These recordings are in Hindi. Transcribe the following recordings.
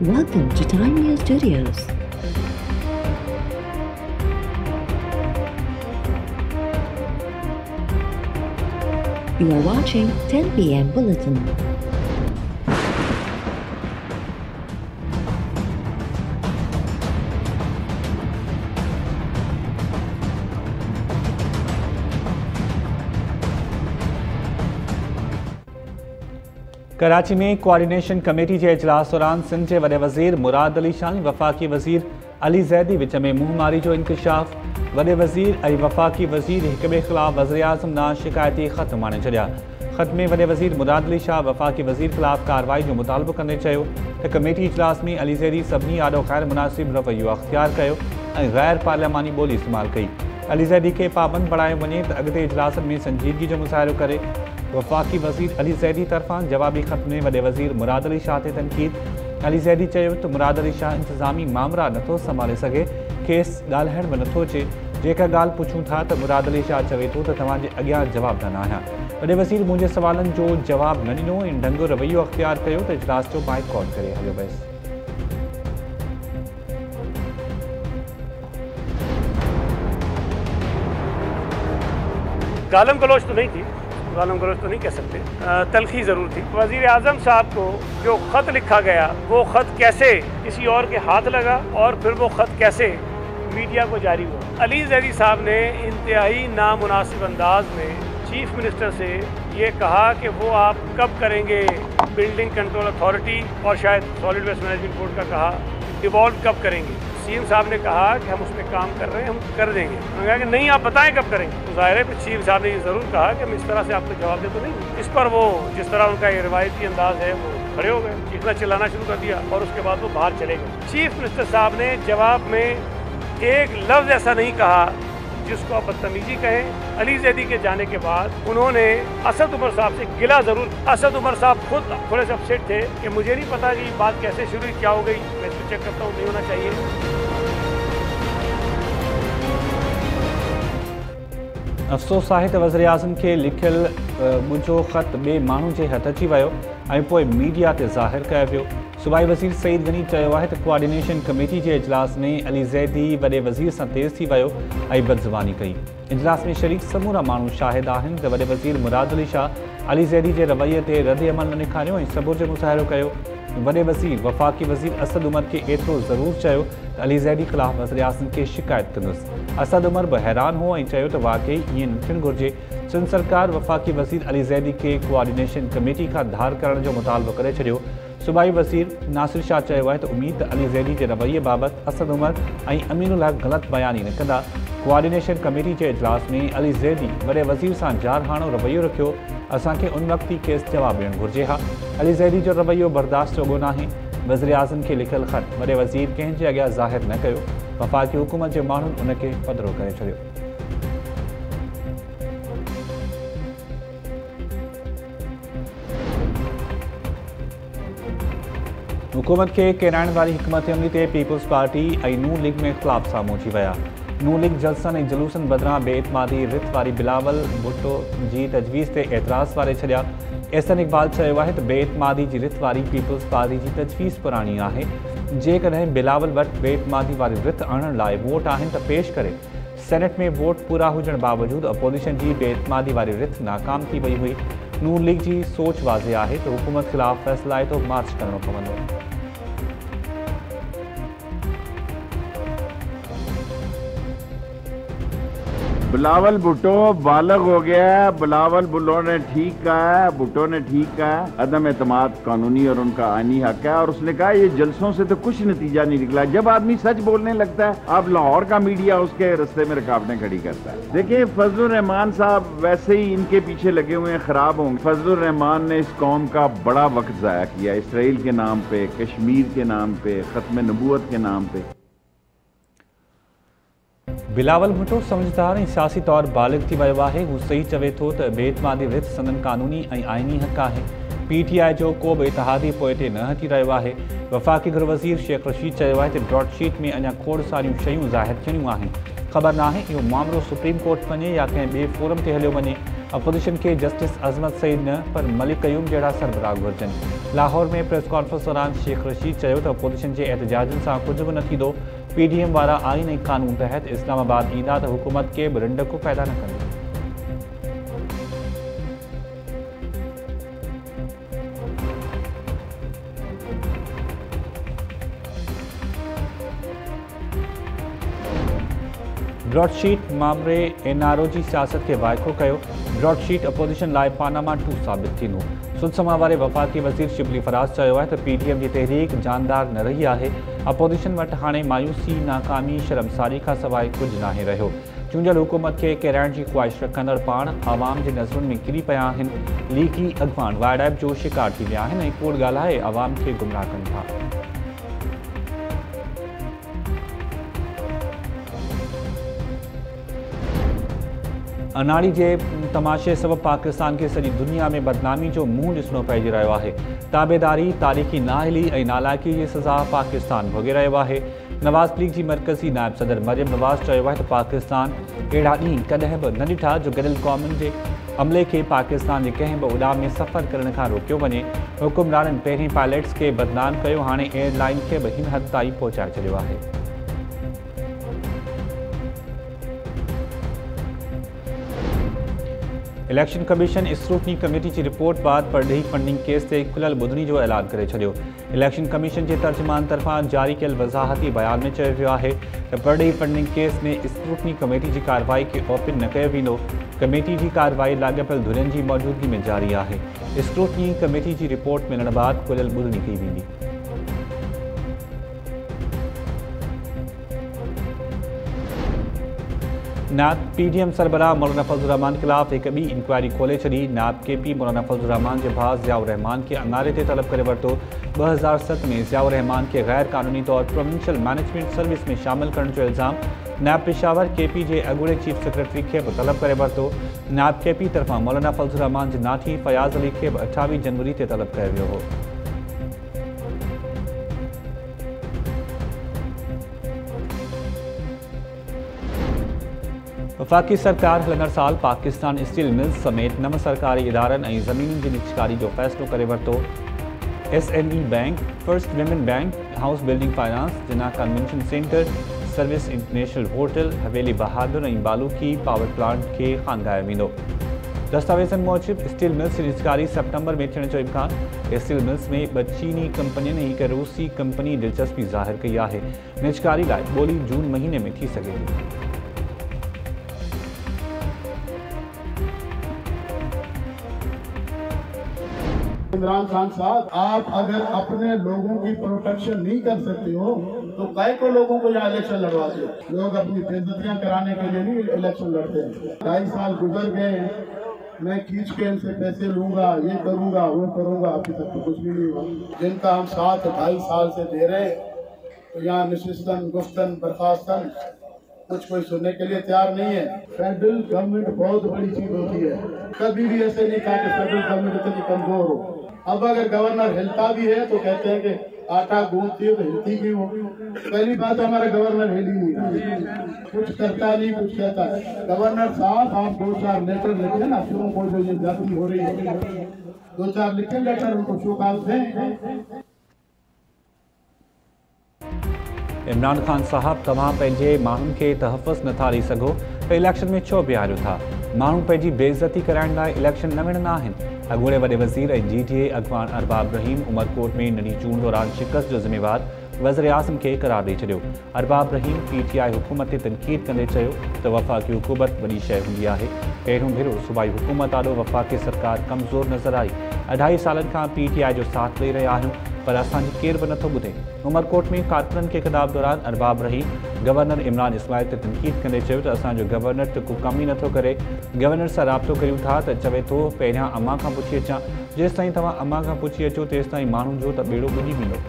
Welcome to Time News Studios. You are watching 10 p.m. Bulletin. Karachi में कोऑर्डिनेशन कमेटी के इजलास दौरान सिंध के वडे वज़ीर मुराद अली शाह वफ़ाक़ी वज़ीर अली ज़ैदी विच में मुंहमारी जो इंकशाफ। वडे वज़ीर ऐं वफ़ाक़ी वज़ीर एक ॿिए ख़िलाफ़ वज़ीर आज़म ना शिकायती ख़त माणे छॾिया। ख़त में वडे वज़ीर मुराद अली शाह वफ़ाक़ी वज़ीर ख़िलाफ़ कार्रवाई जो मुतालबो कंदे चयो त कमेटी इजलास में अली ज़ैदी सभिनी आॾो ग़ैर मुनासिब रवैयो अख़्तियार कयो ऐं ग़ैर पार्लियामानी ॿोली इस्तेमालु कई। अली ज़ैदी खे पाबंद बणायो वञे त अॻिते इजलासनि में संजीदगी जो मुज़ाहिरो करे। वफ़ाक़ी वज़ीर अली ज़ैदी तरफ़ां जवाबी ख़त में वडे वज़ीर मुराद अली शाह ते तनक़ीद। अली ज़ैदी चयो त मुराद अली शाह इंतज़ामी मामला नथो संभाले सघे, खेसि ॻाल्हाइण बि नथो अचे। जेका ॻाल्हि पुछूं था त मुराद अली शाह चवे थो त तव्हांजे अॻियां जवाब ॾिना आहियां। वडे वज़ीर मुंहिंजे सवालनि जो जवाब न ॾिनो ऐं ढंगो रवैयो अख़्तियार कयो त इजलास जो बाइकॉट करे हलियो वियुसि। गालम गलोच तो नहीं थी, गालम गलोच तो नहीं कह सकते, तलखी ज़रूर थी। वज़ीर आज़म साहब को जो ख़त लिखा गया वो ख़त कैसे किसी और के हाथ लगा और फिर वो ख़त कैसे मीडिया को जारी हुआ। अली ज़ैदी साहब ने इंतहाई नामुनासिब अंदाज में चीफ मिनिस्टर से ये कहा कि वो आप कब करेंगे बिल्डिंग कंट्रोल अथॉरिटी और शायद सॉलिड वेस्ट मैनेजमेंट बोर्ड का कहा डिवॉल्व कब करेंगे। सीएम साहब ने कहा कि हम उस पर काम कर रहे हैं, हम कर देंगे। उन्होंने कहा कि नहीं आप बताएं कब करेंगे। तो जाहिर है चीफ साहब ने ये ज़रूर कहा कि हम इस तरह से आपको जवाब दे तो नहीं। इस पर वो जिस तरह उनका ये रिवायती अंदाज है वो खड़े हो गए, चीखना चिल्लाना शुरू कर दिया और उसके बाद वो बाहर चले गए। चीफ मिनिस्टर साहब ने जवाब में एक लफ्ज़ ऐसा नहीं कहा जिसको आप बदतमीजी कहें। अली ज़ैदी के जाने के बाद उन्होंने असद उमर साहब से गिला ज़रूर। असद उमर साहब खुद थोड़े से अपसेट थे कि मुझे नहीं पता कि बात कैसे शुरू हुई, क्या हो गई, मैं इसको चेक करता हूँ, नहीं होना चाहिए। अफ़सोस आहे त वज़ीर आज़म खे लिखियल मुंहिंजो ख़त ॿिए माण्हू जे हथ अची वियो ऐं पोइ मीडिया ते ज़ाहिर कयो वियो। सूबाई वज़ीर सईद गनी चयो आहे त कोऑर्डिनेशन कमेटी जे इजलास में अली ज़ैदी वॾे वज़ीर सां तेज़ थी वियो ऐं बदज़ुबानी कई। इजलास में शरीक समूरा माण्हू शाहिद आहिनि त वॾे वज़ीर मुराद अली शाह अली ज़ैदी जे रवैये ते रद्द अमल न ॾेखारियो ऐं सबूर जो मुज़ाहिरो कयो। वॾे वज़ीर वफ़ाक़ी वज़ीर असद उमर खे एतिरो ज़रूरु चयो त अली ज़ैदी ख़िलाफ़ वज़ीर आज़म खे शिकायत कंदुसि। असद उमर बि हैरान हो ऐं चयो त वाक़ई ईअं न थियणु घुरिजे। सिंध सरकार वफ़ाक़ी वज़ीर अली ज़ैदी खे कोऑर्डिनेशन कमेटी खां धार करण जो मुतालबो करे छॾियो। सूबाई वज़ीर नासिर शाह चयो आहे त उमीद त अली ज़ैदी जे रवैये बाबति असद उमर ऐं अमीनुल हक़ ग़लति बयानी न कंदा। कोऑर्डिनेशन कमेटी जे इजलास में अली ज़ैदी वॾे वज़ीर सां जारहाणो रवैयो रखियो। असांखे उन वक़्त ई खेसि जवाबु ॾियणु घुरिजे हा। अली ज़ैदी जो रवैयो बर्दाश्त जोॻो नाहे। वज़ीर आज़म खे लिखियल ख़त वॾे वज़ीर कंहिंजे अॻियां ज़ाहिर न कयो। वफ़ाक़ी हुकूमत जे माण्हुनि उनखे पधिरो करे छॾियो। हुकूमत खे किराइण वारी हिकमत अमली ते पीपल्स पार्टी ऐं नून लीग में इख़्तिलाफ़ साम्हूं अची विया। नून लीग जलसनि ऐं जुलूसनि बदिरां बेइतमादी रिथ वारी बिलावल भुट्टो जी तजवीज़ ते एतिराज़ वारे छॾिया। एहसन इक़बाल चयो आहे त बेइतमादी जी रिथ वारी पीपल्स पार्टी जी तजवीज़ पुराणी आहे। जेकॾहिं बिलावल वटि बेइतमादी वारी रिथ आणण लाइ वोट आहिनि त पेश करे। सेनेट में वोट पूरा हुजण बावजूदि अपोज़िशन जी बेइतमादी वारी रिथ नाकाम थी वई हुई। नून लीग जी सोच वाज़े आहे त हुकूमत ख़िलाफ़ फ़ैसिलाइतो मार्च करणो पवंदो। बिलावल भुट्टो बालग हो गया है। बिलावल भुट्टो ने ठीक कहा है, भुट्टो ने ठीक कहा है, अदम एतमाद कानूनी और उनका आईनी हक है। और उसने कहा ये जलसों से तो कुछ नतीजा नहीं निकला। जब आदमी सच बोलने लगता है अब लाहौर का मीडिया उसके रास्ते में रुकावटें खड़ी करता है। देखिए फजलुर रहमान साहब वैसे ही इनके पीछे लगे हुए हैं, खराब होंगे। फजलुर रहमान ने इस कौम का बड़ा वक्त ज़ाया किया, इसराइल के नाम पे, कश्मीर के नाम पे, खत्म नबूवत के नाम पे। बिलावल भुट्टो समझदार ऐं सियासी तौर बालिग थी वियो आहे। हू सही चवे थो त बेइतमादी रिथ संदन कानूनी ऐं आइनी हक़ आहे। PTI जो को बि इतिहादी पोइते न हटी रहियो आहे। वफ़ाक़ी गृह वज़ीर शेख रशीद चयो आहे त ब्रॉडशीट में अञा खोड़ सारियूं शयूं ज़ाहिर थियणियूं आहिनि। ख़बर नाहे इहो मामिलो सुप्रीम कोर्ट वञे या कंहिं ॿिए फोरम ते हलियो वञे। अपोजिशन के जस्टिस अज़मत सईद न पर मलिक क़यूम जहिड़ा सरबराह घुरिजनि। लाहौर में प्रेस कॉन्फ्रेंस दौरान शेख रशीद चयो त अपोजिशन जे एहतजाजनि सां कुझु बि न थींदो। PDM वारा आइन ऐं कानून तहत इस्लामाबाद ईंदा त हुकूमत के बि रिंडकू पैदा न कंदी। ब्रॉडशीट मामले NRO जी सियासत के वाइको कयो। ब्रॉडशीट अपोजिशन लाइ पानामा 2 साबित थींदो। सुलसमा वारे वफ़ाक़ी वज़ीर शिबली फराज़ चयो आहे त PDM जी तहरीक जानदार न रही आहे। अपोजिशन वटि हाणे मायूसी, नाकामी, शर्मसारी खां सवाइ कुझु नाहे रहियो। चूंडियल हुकूमत खे किराइण जी ख़्वाहिश रखंदड़ पाण आवाम जे नज़रुनि में किरी पिया आहिनि। लीकी अॻवान वाइड़ाइप जो शिकार थी विया आहिनि ऐं कूड़ ॻाल्हाए आवाम खे गुमराह कनि था। अनाड़ी जे तमाशे सबबि पाकिस्तान के सॼी दुनिया में बदनामी जो मुंहुं ॾिसणो पइजी रहियो आहे। ताबेदारी, तारीख़ी नाअहली ऐं नालाइकी जी सज़ा पाकिस्तान भोॻे रहियो आहे। नवाज़ लीग जी मरकज़ी नायब सदर मरियम नवाज़ चयो आहे त पाकिस्तान अहिड़ा ॾींहं कॾहिं बि न ॾिठा जो गॾियल क़ौमुनि जे अमले खे पाकिस्तान जे कंहिं बि उॾाम में सफ़र करण खां रोकियो वञे। हुकुमराननि पहिरीं पायलट्स खे बदनाम कयो, हाणे एयरलाइन खे बि हिन हद ताईं पहुचाए छॾियो आहे। इलेक्शन कमीशन स्क्रूटनी कमेटी की रिपोर्ट बाद परॾेही फंडिंग केस ते खुलियल ॿुधणी जो ऐलान करे छॾियो। इलेक्शन कमीशन के तर्जुमान तरफ़ां जारी कयल वज़ाहती बयान में चयो वियो आहे त परॾेही फंडिंग केस में स्क्रूटनी कमेटी की कार्रवाई खे ओपन न कयो वेंदो। कमेटी की कार्रवाई लाॻापियल धुरियुनि जी मौजूदगी में जारी आहे। स्क्रूटनी कमेटी की रिपोर्ट मिलण बाद खुलियल ॿुधणी कई वेंदी। नायब PDM सरबराह मौलाना फजल रहमान खिलाफ एक ॿी इंक्वायरी खोले छॾी। नायब KP मौलाना फजल रहमान के भाउ ज़ियाउर रहमान के अंगारे ते तलब करे वरितो। 2007 में ज़ियाउर रहमान के गैर कानूनी तौर प्रोविंशियल मैनेजमेंट सर्विस में शामिल करण जो इल्ज़ाम नायब पेशावर KP जे अॻूणे चीफ सेक्रेटरी खे बि तलब करे वरितो। नायब KP तरफ़ां मौलाना फजल रहमान जे नाठी फयाज़ अली खे बि 28 जनवरी ते तलब कयो वियो हो। वफ़ाक़ी सरकार हलंदड़ साल पाकिस्तान स्टील मिल्स समेत 9 सरकारी इदारनि ऐं ज़मीनुनि जी निजकारी जो फ़ैसिलो करे वरितो। SME bank, first women bank, house building finance, Jinnah convention centre, service international hotel, Haveli Bahadur ऐं बालूकी पावर प्लांट खे ख़ानगायो वेंदो। दस्तावेज़नि मूजिब स्टील मिल्स जी निजकारी सितंबर में थियण जो इम्कान। स्टील मिल्स में 2 चीनी कंपनियुनि ऐं हिक रूसी कंपनी दिलचस्पी ज़ाहिर कई आहे। निजकारी लाइ ॿोली जून महीने में थी सघे थी। इमरान खान साहब, आप अगर अपने लोगों की प्रोटेक्शन नहीं कर सकते हो तो कई को लोगों को यहाँ इलेक्शन लड़वाते हो। लोग अपनी बेइज्जतियां कराने के लिए नहीं इलेक्शन लड़ते हैं। 2.5 साल गुजर गए, मैं खींच के इनसे पैसे लूंगा, ये करूंगा, वो करूंगा, अभी तक तो कुछ भी नहीं हुआ। जिनका हम साथ 2.5 साल से दे रहे तो यहाँ नशिस्तन, गुफ्तन, बर्खास्तन कुछ कोई सुनने के लिए तैयार नहीं है। फेडरल गवर्नमेंट बहुत बड़ी चीज होती है। कभी भी ऐसे नहीं कहा कि फेडरल गवर्नमेंट इतनी कमजोर हो। अब अगर गवर्नर हिलता भी है तो कहते हैं कि आटा गूंथती है तो हिलती क्यों हो। पहली बात तो हमारा गवर्नर हिल ही नहीं, कुछ करता नहीं, कुछ कहता है। गवर्नर साहब, आप 2-4 लेटर लिखे ना फिर उनको, जो ये जाति हो रही है 2-4 लिखे लेटर, उनको शोकाज दें। इमरान खान साहब, तव्हां पंहिंजे माण्हुनि खे तहफ़्फ़ुज़ नथा ॾेई सघो त इलेक्शन में छो बीहारियो था। माण्हू पंहिंजी बेइज़्ज़ती कराइण लाइ इलेक्शन न विढ़ंदा आहिनि। अॻूणे वॾे वज़ीर ऐं GTA अॻवान अरबाब रहीम उमरकोट में नंढी चूंड दौरान शिकस्त जो ज़िम्मेवार वज़ीर आज़म खे करार ॾेई छॾियो। अरबाब रहीम PTI हुकूमत ते तनक़ीद कंदे चयो त वफ़ाक़ी हुकूमत वॾी शइ हूंदी आहे। पहिरियों भेरो सूबाई हुकूमत आॾो वफ़ाक़ी सरकार कमज़ोर नज़र आई। 2.5 सालनि खां PTI जो साथ ॾेई रहिया आहियूं, पर असांजी केर बि नथो ॿुधे। उमरकोट में कारकुननि खे ख़िताब दौरान अरबाब रहीम गवर्नर इमरान इस्माइल ते तनक़ीद कंदे चयो त असांजो गवर्नर त को कम ई नथो करे। गवर्नर सां राब्तो कयूं था त चवे थो पहिरियां अम्मा खां पुछी अचां। जेसि ताईं तव्हां अम्मा खां पुछी अचो तेसि ताईं माण्हुनि जो त ॿेड़ो ॿुॾी वेंदो।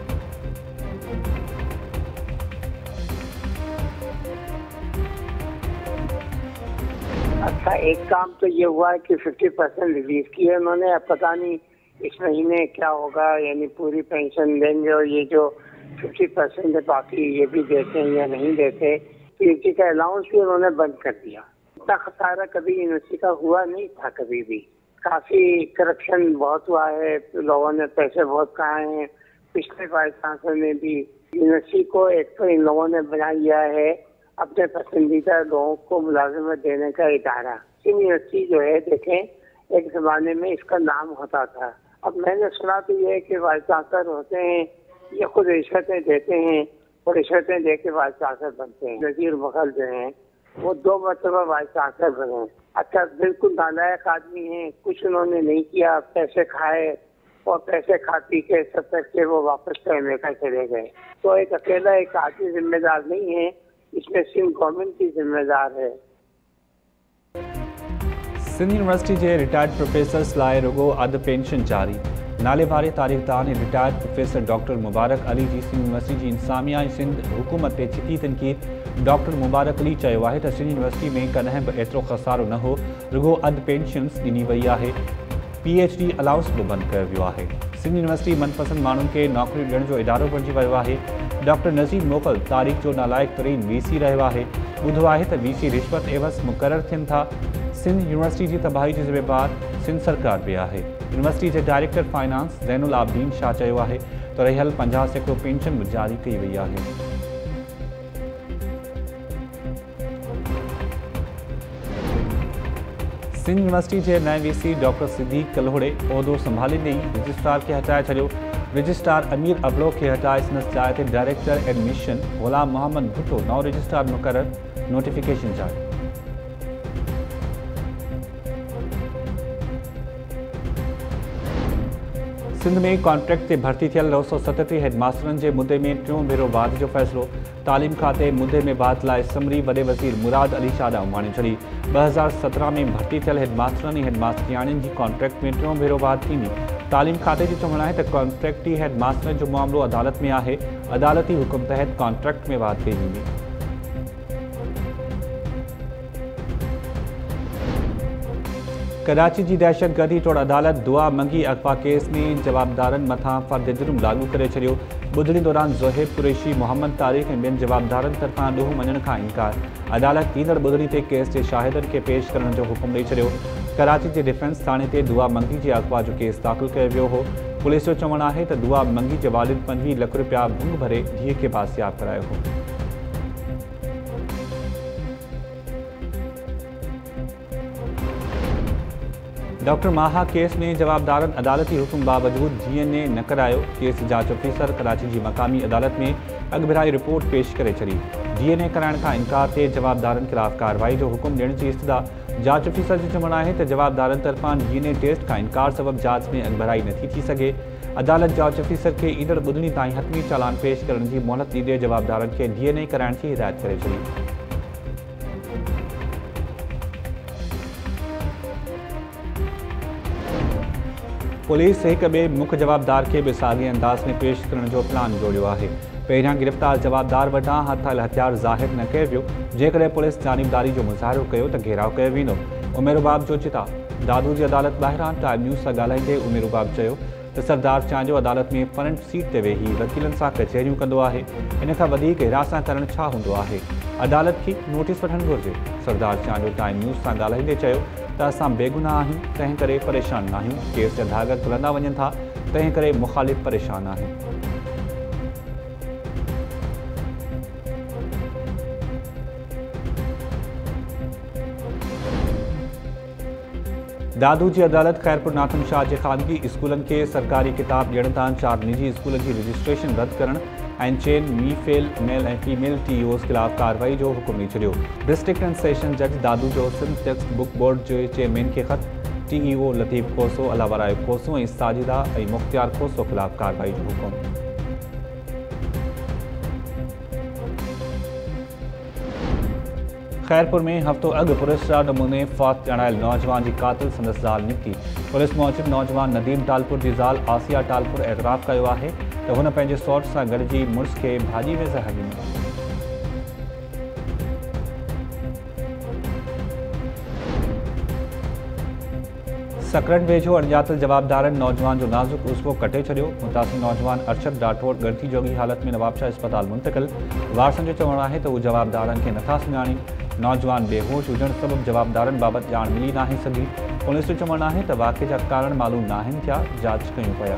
अच्छा, एक काम तो ये हुआ है कि 50% रिलीज की है उन्होंने। अब पता नहीं इस महीने क्या होगा, यानी पूरी पेंशन देंगे और ये जो 50% है बाकी ये भी देते हैं या नहीं देते। पीएचडी का अलाउंस भी उन्होंने बंद कर दिया। इतना खसारा कभी यूनिवर्सिटी का हुआ नहीं था कभी भी। काफी करप्शन बहुत हुआ है, लोगों ने पैसे बहुत खाए हैं। पिछले वाइस चांसलर ने भी यूनिवर्सिटी को एक तो इन लोगों ने बना लिया है अपने पसंदीदा लोगों को मुलाजिमत देने का इदारा। यूनिवर्सिटी जो है देखें, एक जमाने में इसका नाम होता था। अब मैंने सुना तो ये है कि वाइस चांसलर होते हैं, ये खुद रिश्वतें देते हैं और रिश्वतें दे के वाइस चांसलर बनते हैं। नजीर मुगल जो हैं वो 2 मरतबा वाइस चांसलर बने। अच्छा, बिल्कुल नालायक आदमी हैं, कुछ उन्होंने नहीं किया, पैसे खाए और पैसे खा पी के सब करके वो वापस अमेरिका चले गए। तो एक अकेला एक आदमी जिम्मेदार नहीं है, इसमें सिंध गवर्नमेंट की जिम्मेदार है। सिंध यूनिवर्सिटी के रिटायर्ड प्रोफेसर्स लाए रुगो अद पेंशन जारी। नाले वारे तारीख़दान ऐं रिटायर्ड प्रोफेसर डॉक्टर मुबारक अली जी सिंध यूनिवर्सिटी जी इंसामिया ऐं सिंध हुकूमत ते छिकी तनक़ीद। डॉक्टर मुबारक अली चयो आहे त सिंध यूनिवर्सिटी में कॾहिं बि एतिरो खसारो न हो, रुगो अद पेंशन्स ॾिनी वई आहे। PhD अलाउंस बि बंदि कयो वियो आहे। सिंध यूनिवर्सिटी मनपसंद माण्हुनि खे नौकरियूं ॾियण जो इदारो बणिजी वियो आहे। डॉक्टर नज़ीर मोकल तारीख़ जो नालायक तरीन VC रहियो आहे। ॿुधो आहे त VC रिश्वत एवज़ मुक़ररु थियनि था। सिंध यूनिवर्सिटी जी तबाही जी ज़िम्मेवार सिंध सरकार बि आहे। यूनिवर्सिटी जे डायरेक्टर फाइनेंस ज़ैनुल आबदीन शाह चयो आहे त रहियल 50% पेंशन बि जारी कई वई आहे। सिंध यूनिवर्सिटी के नए VC डॉक्टर सिद्दीक कलोड़े उहदो संभालींदे ई रजिस्ट्रार के हटाए छॾियो। रजिस्ट्रार अमीर अबलो के हटाए संदसि जाइ ते डायरेक्टर एडमिशन ग़ुलाम मोहम्मद भुट्टो नओं रजिस्ट्रार मुक़ररु, नोटिफिकेशन जारी। सिंध में कॉन्ट्रैक्ट से भर्ती थियल 937 हेडमास्टरनि के मुद्दे में टियों भेरो वाद जो फैसलो। तालीम खाते मुद्दे में वाद लाइ समरी वॾे वज़ीर मुराद अली शाह ॾांहुं माणे छॾी। 2017 में भर्ती थियल हेडमास्टरनि ऐं हेडमास्टरियाणियुनि जी कॉन्ट्रैक्ट में टियों भेरो वाद थींदी। तालीम खाते जो चवणु आहे त कॉन्ट्रैक्टी हेडमास्टरनि जो मामिलो अदालत में आहे। अदालती हुकुम तहत कॉन्ट्रैक्ट में वाद कई वेंदी। कराची की दहशतगर्दी तोड़ अदालत दुआ मंगी अगवा केस में जवाबदारनि मथां फर्द जुर्म लागू करे छॾियो। ॿुधणी दौरान ज़ोहेब कुरैशी, मोहम्मद तारिक ऐं ॿियनि जवाबदारनि तरफ़ां ॾोह मञण खां इनकार। अदालत ईंदड़ ॿुधणी ते केस जे शाहिदनि खे पेश करण जो हुकुम ॾेई छॾियो। कराची जे डिफेंस थाणे ते दुआ मंगी जे अगवा जो केस दाख़िल कयो वियो हो। पुलिस जो चवणु आहे त दुआ मंगी जे वालिद 25 लख रुपया भुङ भरे धीअ खे बासियाब करायो हो। डॉक्टर माहा केस में जवाबदारनि अदालती हुकुम बावजूद DNA न करायो। केस जांच ऑफिसर कराची की मकामी अदालत में अगभिराई रिपोर्ट पेश करे छॾी। DNA कराइण खां इनकार ते जवाबदारनि खिलाफ़ कार्रवाई जो हुकुम ॾियण जी इस्तदा। जांच ऑफिसर जो चवणु आहे त जवाबदारनि तरफ़ां DNA टेस्ट खां इनकार सबब जांच में अगभिराई नथी थी सघे। अदालत जांच ऑफिसर खे ईंदड़ ॿुधणी ताईं हतमी चालान पेश करण की मोहलत ॾींदे जवाबदारनि खे DNA कराइण की हिदायत करे छॾी। पुलिस एक बे मुख्य जवाबदार के भी साॻे अंदाज में पेश करण जो प्लान जोड़ियो आहे। पहिरियां गिरफ़्तार जवाबदार वटां हथल हथियार ज़ाहिर न कयो वियो। जेकॾहिं पुलिस जानिबदारी जो मुज़ाहिरो कयो त घेराव कयो वेंदो। उमेरुबाब जो चिता दादू जी अदालत ॿाहिरां टाइम न्यूज़ सां ॻाल्हाईंदे उमेरुबाब चयो त सरदार चांजो अदालत में फ्रंट सीट ते वेही वकीलनि सां कचहरियूं कंदो आहे। इन खां वधीक हिरासत करणु छा हूंदो आहे। अदालत खे नोटिस वठणु घुरिजे। सरदार चांजो टाइम न्यूज़ सां ॻाल्हाईंदे चयो त असां बेगुनाह आहियूं, तंहिं करे परेशान न आहियूं। केस जा धाॻ खुलंदा वञनि था, तंहिं करे मुख़ालिफ़ परेशान आहिनि। दादू की अदालत खैरपुर नाथन शाह के खानगी स्कूलन के सरकारी किताब ॾियण तां 4 निजी स्कूलन की रजिस्ट्रेशन रद्द करण ऐं चेन मीफेल मेल ऐं फीमेल TOs खिलाफ़ कार्रवाई जो हुकुम ॾेई छॾियो। डिस्ट्रिक्ट एंड सेशन जज दादू जो सिंध टेक्स्ट बुक बोर्ड जे चेयरमैन के ख़त TEO लतीफ़ कोसो, अलावराय कोसो ऐं साजिदा ऐं मुख्तियार कोसो खिलाफ़ कार्रवाई जो हुकुम। खैरपुर में हफ्तो अॻु पुरस्कार नमूने फ़ौत ॼाणायल नौजवान की कातिल संदसि ज़ाल निकिती। पुलिस मूजिब नौजवान नदीम टालपुर की ज़ाल आसिया टालपुर एतराफ़ कयो आहे त हुन पंहिंजे सौट सां गॾिजी मुड़ुस खे भाॼी में ज़हर ॾिनो। सकरन वेझो अणॼातल जवाबदारनि नौजवान जो नाज़ुक उज़वो कटे छॾियो। मुतासिर नौजवान अरशद राठौड़ ॻणिती जोगी हालत में नवाबशाह अस्पताल मुंतक़िल। वारसनि जो चवणु आहे त उहे जवाबदारनि खे नथा सुञाणीनि। नौजवान बेहोश हुजण सबबि जवाबदारनि बाबति ॼाण मिली नाहे सघी। पुलिस जो चवणु आहे त वाक़े जा कारण मालूम नाहिनि थिया, जांच कयूं पिया।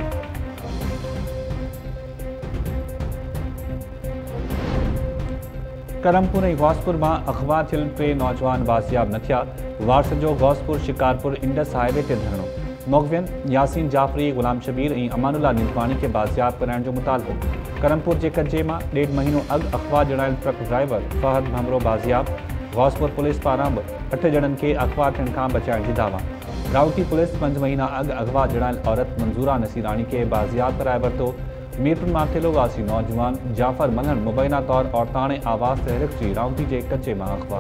करमपुर ऐं गौसपुर मां अगवा थियल 3 नौजवान बाज़ियाब न थिया। वारसनि जो गौसपुर शिकारपुर इंडस हाईवे ते धरणो। मुग़वियन यासीन जाफ़री, गुलाम शबीर ऐं अमानुल्ला निंदवानी खे बाज़ियाब कराइण जो मुतालबो। करमपुर जे कजे मां 1.5 महीनो अॻु अगवा जणायल ट्रक ड्राइवर फहद भमरो बाज़ियाब। गौसपुर पुलिस पारां बि 8 ॼणनि खे अगवा थियण खां बचाइण जी दावा। रावटी पुलिस 5 महीना अॻु अगवा जणायल औरत मंज़ूरा नसीरानी खे बाज़ियाब कराए वरितो। मीरपुर माथेलो वासी नौजवान जाफ़र मल्हण मुबैना तौर औरताणे आवाज़ तहरीक जी रावटी जे कचे मां अगवा।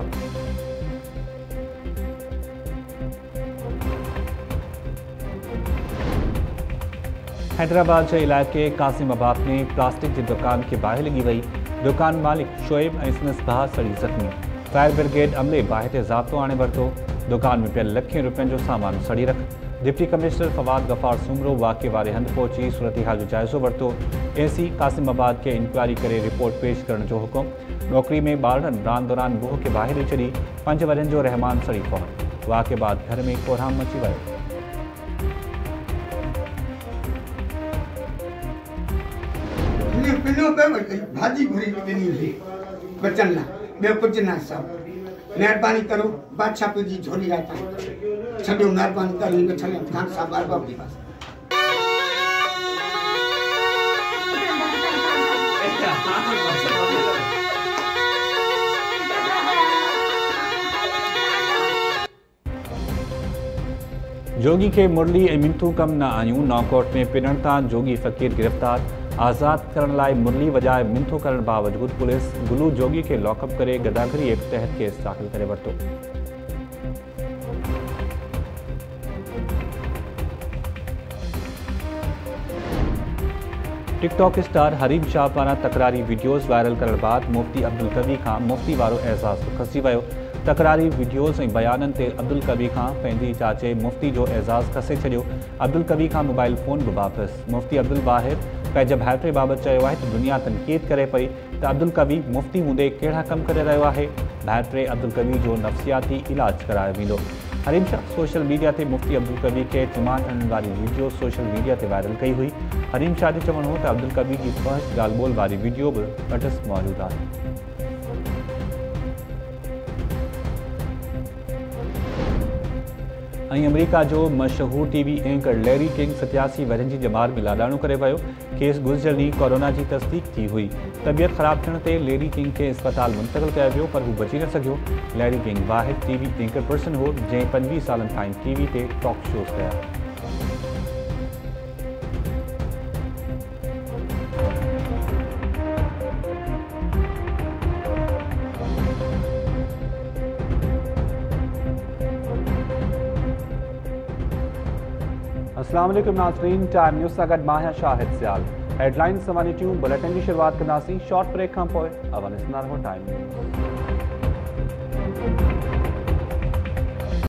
हैदराबाद जे इलाइक़े कासिमाबाद में प्लास्टिक जी दुकान के बाहि लगी वही। दुकान मालिक शोएब ऐं संदसि भाउ सड़ी ज़ख़्मी। फायर ब्रिगेड अमले बाहि ते ज़ाब्तो आणे वरितो। दुकान में पियल लखें रुपयनि जो सामान सड़ी रख। डिप्टी कमिश्नर फवाद गफ़ार सुमरो वाक़े वारे हंधि पहुची सूरतहाल जो जाइज़ो वरितो। एसी कासिमाबाद के इंक्वायरी करे रिपोर्ट पेश करण जो हुकुम। नौकरी में ॿारनि रांदि दौरान बुह खे बाहि ॾेई छॾी। 5 वरनि जो रहमान सड़ी फौत। वाक़े बाद घर में कोहराम मची वियो। भाजी घुरी ॾिनी हुई बचन लाइ, ॿियो कुझु न। सभु महिरबानी करो, बादशाह जी झोली रायता छॾियो, महिरबानी करो। इनखे छॾियो ख़ान साहब बार बार बस। जोगी के मुरली ऐं मिंथू कम न आयूं। नौकोट में पिनण तां जोगी फ़कीर गिरफ़्तार। आज़ाद करण लाइ मुरली वजाए मिंथू करण बावजूद पुलिस गुलू जोगी के लॉकअप करे गदागरी एक्ट तहत केस दाख़िल करे वरितो। टिकटॉक स्टार हरीम शाह पारां तकरारी वीडियोज़ वायरल करण बाद मुफ्ती अब्दुल कवी खां मुफ्ती वारो एज़ाज़ खसी वियो। तकरारी वीडियोज़ ऐं बयाननि ते अब्दुल कवी खां पंहिंजी चाचे मुफ्ती जो एज़ाज़ खसे छॾियो। अब्दुल कवी खां मोबाइल फ़ोन बि वापसि। मुफ्ती अब्दुल वाहिद पंहिंजे भाइटे बाबति चयो आहे त दुनिया तनक़ीद करे पई त अब्दुल कवी मुफ्ती हूंदे कहिड़ा कम करे रहियो आहे। भाइटे अब्दुल कवी जो नफ़्सियाती इलाज करायो वेंदो। हरीम शाह सोशल मीडिया ते मुफ्ती अब्दुल कवी खे चुमाण हणण वारी वीडियो सोशल मीडिया ते वायरल कई हुई। हरीम शाह जो चवणु हो त अब्दुल कवी जी फ़हश ॻाल्हि ॿोल वारी वीडियो बि अटस मौजूदु आहे। अमेरिका जो मशहूर टीवी एंकर लैरी किंग 87 वरनि जी ॼमार में लाॾाणो करे वियो। खेसि गुज़िरियल ॾींहुं कोरोना जी तस्दीक थी हुई। तबियत ख़राब थियण ते लैरी किंग खे अस्पताल मुंतक़िल कयो वियो, पर हू बची न सघियो। लैरी किंग वाहिद टीवी एंकर पर्सन हो जंहिं 25 सालनि ताईं टीवी ते टॉक शोज़ कया। अस्सलाम वालेकुम नाज़रीन, टाइम न्यूज़ सां गॾु मां आहियां शाहिद सियाल। हेडलाइन्स सवानी बुलेटिन जी शुरुआत कंदासीं शॉर्ट ब्रेक खां पोइ। अवल टाइम न्यूज़।